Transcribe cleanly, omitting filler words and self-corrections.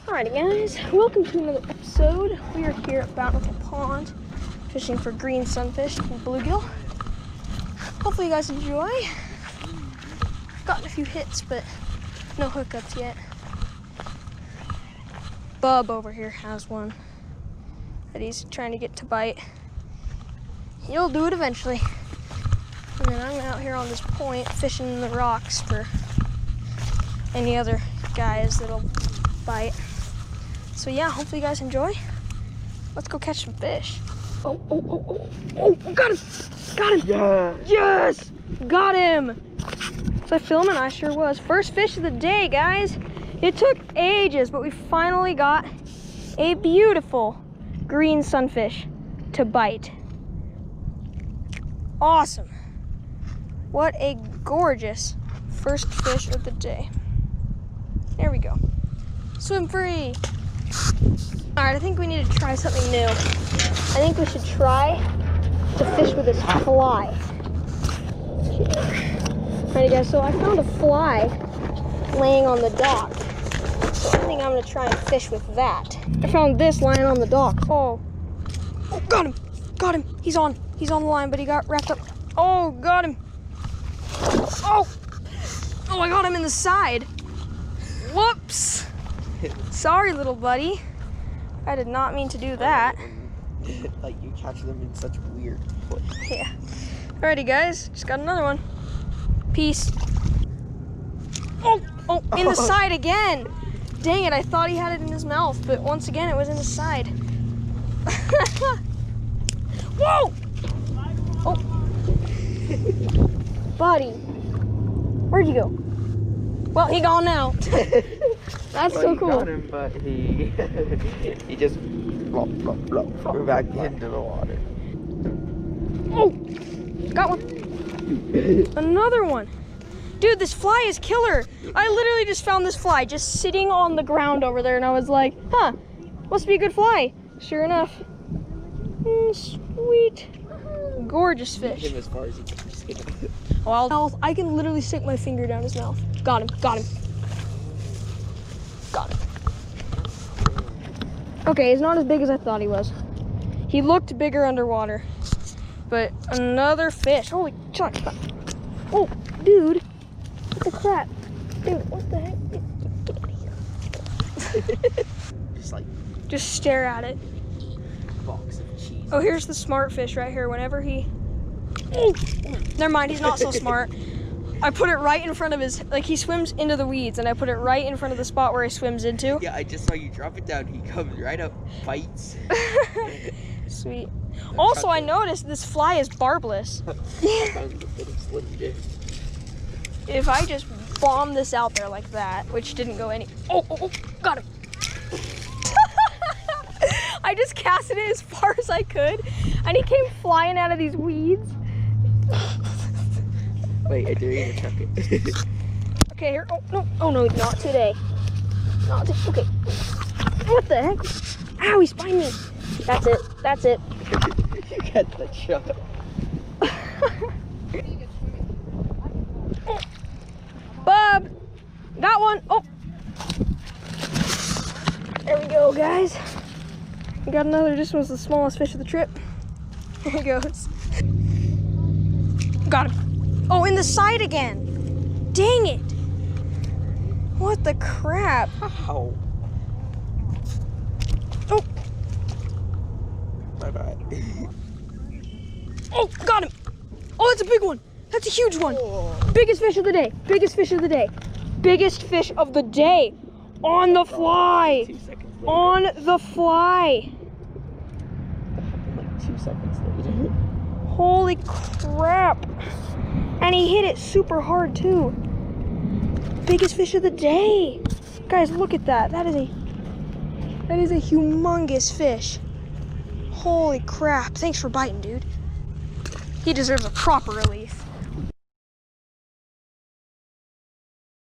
Alrighty guys, welcome to another episode. We are here at Bountiful Pond, fishing for green sunfish and bluegill. Hopefully you guys enjoy. Gotten a few hits, but no hookups yet. Bub over here has one that he's trying to get to bite. He'll do it eventually. And then I'm out here on this point fishing in the rocks for any other guys that'll bite. So yeah, hopefully you guys enjoy. Let's go catch some fish. Oh, got him! Got him! Yeah! Yes! Got him! Was I filming? I sure was. First fish of the day, guys. It took ages, but we finally got a beautiful green sunfish to bite. Awesome. What a gorgeous first fish of the day. There we go. Swim free. All right, I think we need to try something new. I think we should try to fish with this fly. Alrighty guys, so I found a fly laying on the dock. So I think I'm gonna try and fish with that. I found this lying on the dock. Oh, got him, got him. He's on the line, but he got wrapped up. Oh, got him. Oh, I got him in the side. Whoops. Sorry, little buddy. I did not mean to do that. Like you catch them in such weird places. Yeah. Alrighty, guys. Just got another one. Peace. Oh, in the side again. Dang it, I thought he had it in his mouth, but once again, it was in his side. Whoa! Oh. Buddy. Where'd you go? Well, he gone now. That's so cool. Got him, but he just flew back into the water. Oh, got one. Another one. Dude, this fly is killer. I literally just found this fly just sitting on the ground over there, and I was like, huh, must be a good fly. Sure enough. Sweet. Gorgeous fish. Him as far as he can see. Well, I can literally stick my finger down his mouth. Got him, got him. Got him. Okay, he's not as big as I thought he was. He looked bigger underwater. But another fish. Holy chuck. Oh, dude. What the crap? Dude, what the heck? Get out of here. Just stare at it. Box of cheese. Oh, here's the smart fish right here. Whenever he... Oh, never mind, he's not so smart. I put it right in front of his, like he swims into the weeds, and I put it right in front of the spot where he swims into. Yeah, I just saw you drop it down. He comes right up, bites. Sweet. Also, I noticed this fly is barbless. If I just bomb this out there like that, which didn't go any... Oh, got him. I just casted it as far as I could, and he came flying out of these weeds. Wait, I dare you to chuck it. Okay, here. Oh no, not today. Not today. Okay. What the heck? Ow, he spined me. That's it. You got the shot. Oh. Bub, got one. Oh. There we go, guys. We got another. This was the smallest fish of the trip. Here he goes. Got him. Oh, in the side again. Dang it. What the crap? Ow. Oh. My bad. Oh, got him. Oh, that's a big one. That's a huge one. Oh. Biggest fish of the day. Biggest fish of the day. Biggest fish of the day. On the fly. 2 seconds later. On the fly. Like 2 seconds later. Holy crap. And he hit it super hard too. Biggest fish of the day. Guys, look at that. That is a humongous fish. Holy crap. Thanks for biting, dude. He deserves a proper release.